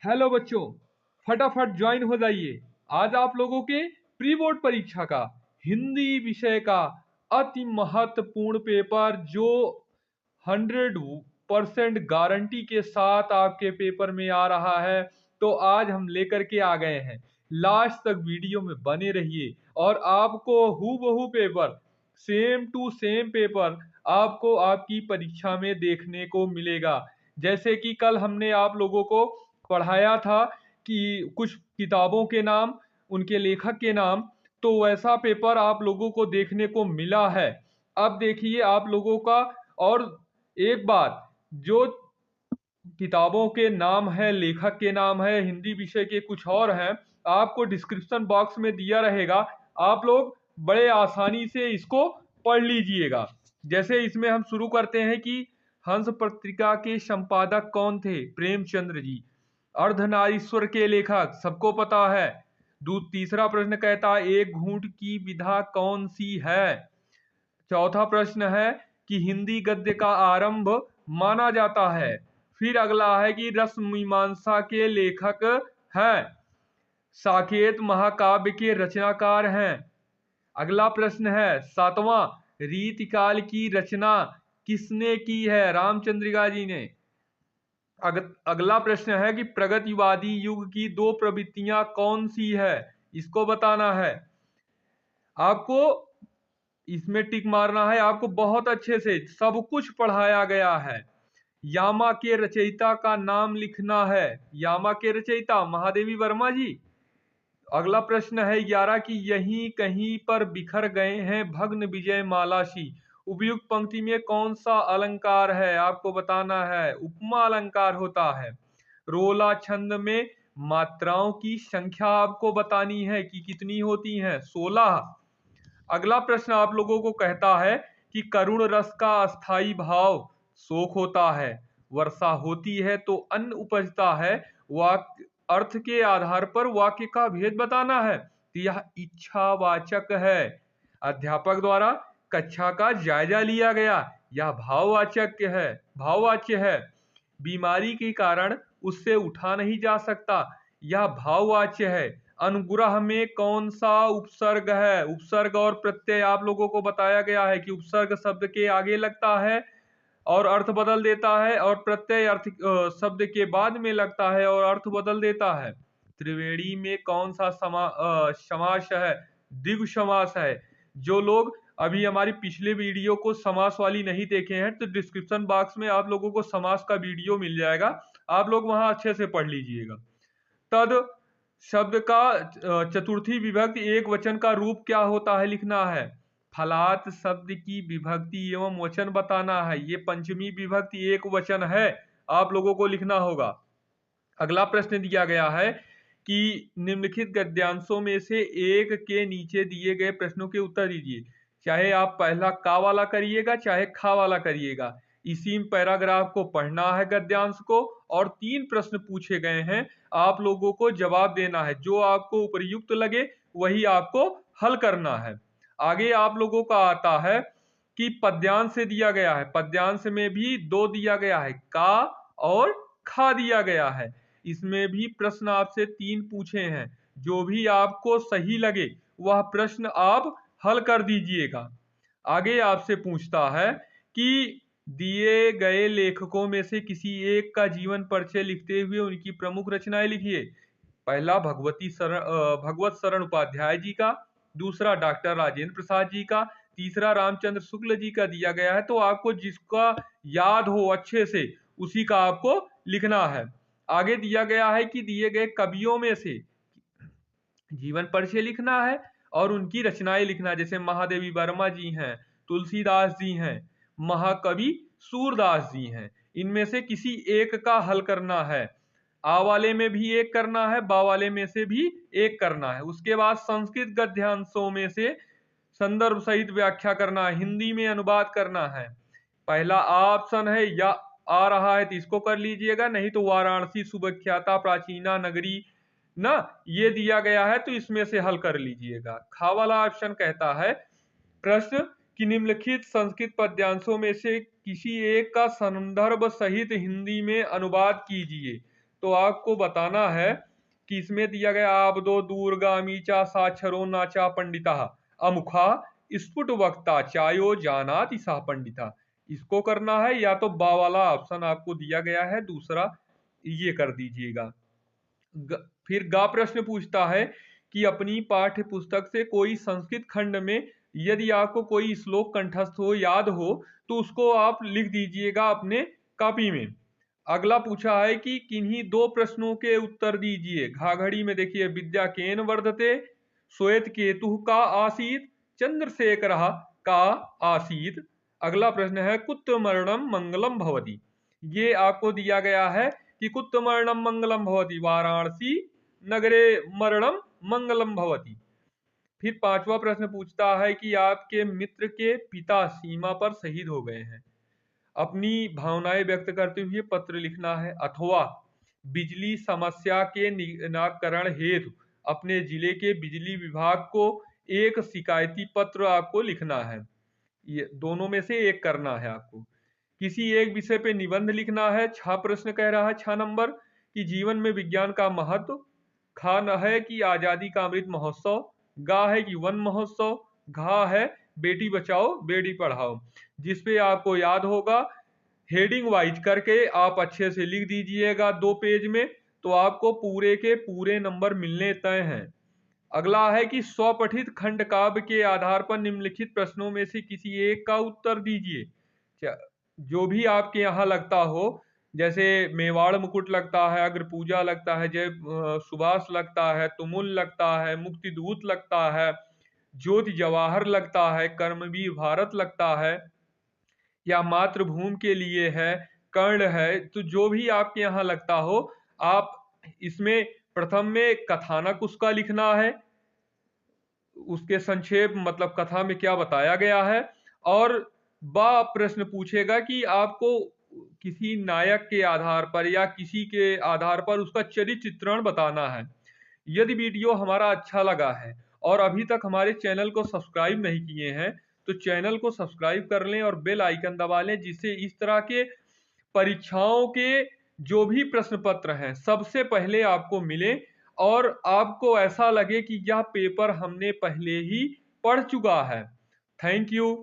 Hello बच्चों, फटाफट join हो जाइए। आज आप लोगों के प्री बोर्ड परीक्षा का हिंदी विषय का अति महत्वपूर्ण पेपर जो 100% गारंटी के साथ आपके पेपर में आ रहा है। तो आज हम लेकर के आ गए हैं। लास्ट तक वीडियो में बने रहिए और आपको हूबहू paper, same to same paper आपको आपकी परीक्षा में देखने को मिलेगा। जैसे कि कल हमने आप लोगों को पढ़ाया था कि कुछ किताबों के नाम, उनके लेखक के नाम, तो वैसा पेपर आप लोगों को देखने को मिला है। अब देखिए आप लोगों का, और एक बात, जो किताबों के नाम है, लेखक के नाम है, हिंदी विषय के कुछ और हैं, आपको डिस्क्रिप्शन बॉक्स में दिया रहेगा। आप लोग बड़े आसानी से इसको पढ़ लीजिएगा। जैसे इसमें हम शुरू करते हैं कि हंस पत्रिका के संपादक कौन थे? प्रेमचंद्र जी। अर्धनारीश्वर के लेखक सबको पता है। तीसरा प्रश्न कहता है एक घूंट की विधा कौन सी है? चौथा प्रश्न है कि हिंदी गद्य का आरंभ माना जाता है। फिर अगला है कि रस मीमांसा के लेखक हैं। साकेत महाकाव्य के रचनाकार हैं। अगला प्रश्न है सातवां, रीतिकाल की रचना किसने की है? रामचंद्रिका जी ने। अगला प्रश्न है कि प्रगतिवादी युग की दो प्रवृत्तियां कौन सी है? इसको बताना है। आपको इसमें टिक मारना है। आपको बहुत अच्छे से सब कुछ पढ़ाया गया है। यामा के रचयिता का नाम लिखना है। यामा के रचयिता महादेवी वर्मा जी। अगला प्रश्न है 11 की यहीं कहीं पर बिखर गए हैं भग्न विजय मालाशी। उपयुक्त पंक्ति में कौन सा अलंकार है? आपको बताना है। उपमा अलंकार होता है। रोला छंद में मात्राओं की संख्या आपको बतानी है कि कितनी होती हैं? 16। अगला प्रश्न आप लोगों को कहता है कि करुण रस का अस्थाई भाव शोक होता है। वर्षा होती है तो अन्न उपजता है। वाक्य अर्थ के आधार पर वाक्य का भेद बताना है। तो यह इच्छावाचक है। अध्यापक द्वारा कक्षा का जायजा लिया गया। यह भाववाचक है, भाववाच्य है। बीमारी के कारण उससे उठा नहीं जा सकता। यह भाववाच्य है। अनुग्रह में कौन सा उपसर्ग है? उपसर्ग और प्रत्यय आप लोगों को बताया गया है कि उपसर्ग शब्द के आगे लगता है और अर्थ बदल देता है, और प्रत्यय अर्थ शब्द के बाद में लगता है और अर्थ बदल देता है। त्रिवेणी में कौन सा समास है? द्विगु समास है। जो लोग अभी हमारी पिछले वीडियो को समास वाली नहीं देखे हैं तो डिस्क्रिप्शन बॉक्स में आप लोगों को समास का वीडियो मिल जाएगा। आप लोग वहां अच्छे से पढ़ लीजिएगा। तद शब्द का चतुर्थी विभक्ति एक वचन का रूप क्या होता है? लिखना है। फलात शब्द की विभक्ति एवं वचन बताना है। ये पंचमी विभक्ति एक वचन है, आप लोगों को लिखना होगा। अगला प्रश्न दिया गया है कि निम्नलिखित गद्यांशों में से एक के नीचे दिए गए प्रश्नों के उत्तर दीजिए। चाहे आप पहला का वाला करिएगा, चाहे खा वाला करिएगा। इसी पैराग्राफ को पढ़ना है गद्यांश को, और 3 प्रश्न पूछे गए हैं, आप लोगों को जवाब देना है। जो आपको उपयुक्त लगे वही आपको हल करना है। आगे आप लोगों का आता है कि पद्यांश से दिया गया है। पद्यांश में भी 2 दिया गया है, का और खा दिया गया है। इसमें भी प्रश्न आपसे 3 पूछे हैं। जो भी आपको सही लगे वह प्रश्न आप हल कर दीजिएगा। आगे आपसे पूछता है कि दिए गए लेखकों में से किसी एक का जीवन परिचय लिखते हुए उनकी प्रमुख रचनाएं लिखिए। पहला भगवत शरण उपाध्याय जी का, दूसरा डॉक्टर राजेंद्र प्रसाद जी का, तीसरा रामचंद्र शुक्ल जी का दिया गया है। तो आपको जिसका याद हो अच्छे से उसी का आपको लिखना है। आगे दिया गया है कि दिए गए कवियों में से जीवन परिचय लिखना है और उनकी रचनाएं लिखना। जैसे महादेवी वर्मा जी हैं, तुलसीदास जी हैं, महाकवि सूरदास जी हैं। इनमें से किसी एक का हल करना है। आ वाले में भी एक करना है, बा वाले में से भी एक करना है। उसके बाद संस्कृत गद्यांशों में से संदर्भ सहित व्याख्या करना है, हिंदी में अनुवाद करना है। पहला ऑप्शन है, या आ रहा है तो इसको कर लीजिएगा, नहीं तो वाराणसी सुविख्याता प्राचीना नगरी ना, ये दिया गया है तो इसमें से हल कर लीजिएगा। खा वाला ऑप्शन कहता है प्रश्न कि निम्नलिखित संस्कृत पद्यांशों में से किसी एक का संदर्भ सहित हिंदी में अनुवाद कीजिए। तो आपको बताना है कि इसमें दिया गया आबदो दूरगामी चा साक्षरो नाचा पंडिता अमुखा स्फुट वक्ता चायो जानाति सा पंडिता। इसको करना है, या तो बा वाला ऑप्शन आपको दिया गया है दूसरा, ये कर दीजिएगा। फिर गा प्रश्न पूछता है कि अपनी पाठ्य पुस्तक से कोई संस्कृत खंड में यदि आपको कोई श्लोक कंठस्थ हो, याद हो, तो उसको आप लिख दीजिएगा अपने कॉपी में। अगला पूछा है कि किन्हीं दो प्रश्नों के उत्तर दीजिए। घाघड़ी में देखिए, विद्या केन वर्धते, श्वेत केतु का आसीत, चंद्रशेखर का आसीत। अगला प्रश्न है कुत्र मरणम मंगलम भवति। ये आपको दिया गया है कि कुत्र मरणम मंगलम भवति, वाराणसी नगरे मरणम मंगलम भवति। फिर पांचवा प्रश्न पूछता है कि आपके मित्र के पिता सीमा पर शहीद हो गए हैं, अपनी भावनाएं व्यक्त करते हुए पत्र लिखना है, अथवा बिजली समस्या के निराकरण हेतु अपने जिले के बिजली विभाग को एक शिकायती पत्र आपको लिखना है। ये दोनों में से एक करना है आपको। किसी एक विषय पे निबंध लिखना है। 6 प्रश्न कह रहा है, 6 नंबर, कि जीवन में विज्ञान का महत्व। खा न है कि आजादी का अमृत महोत्सव। गा है कि वन महोत्सव। घा है बेटी बचाओ बेटी पढ़ाओ। जिसपे आपको याद होगा हेडिंग वाइज करके आप अच्छे से लिख दीजिएगा 2 पेज में, तो आपको पूरे के पूरे नंबर मिलने तय हैं। अगला है कि स्वपठित खंड काव्य के आधार पर निम्नलिखित प्रश्नों में से किसी एक का उत्तर दीजिए। जो भी आपके यहाँ लगता हो, जैसे मेवाड़ मुकुट लगता है, अग्र पूजा लगता है, जय सुभाष लगता है, तुमुल लगता है, मुक्ति दूत लगता है, ज्योति जवाहर लगता है, कर्मवीर भारत लगता है, या मातृभूमि के लिए है, कर्ण है। तो जो भी आपके यहाँ लगता हो, आप इसमें प्रथम में कथानक उसका लिखना है, उसके संक्षेप मतलब कथा में क्या बताया गया है, और बा प्रश्न पूछेगा कि आपको किसी नायक के आधार पर या किसी के आधार पर उसका चरित्र चित्रण बताना है। यदि वीडियो हमारा अच्छा लगा है और अभी तक हमारे चैनल को सब्सक्राइब नहीं किए हैं, तो चैनल को सब्सक्राइब कर लें और बेल आइकन दबा लें, जिससे इस तरह के परीक्षाओं के जो भी प्रश्न पत्र हैं सबसे पहले आपको मिले और आपको ऐसा लगे कि यह पेपर हमने पहले ही पढ़ चुका है। Thank you.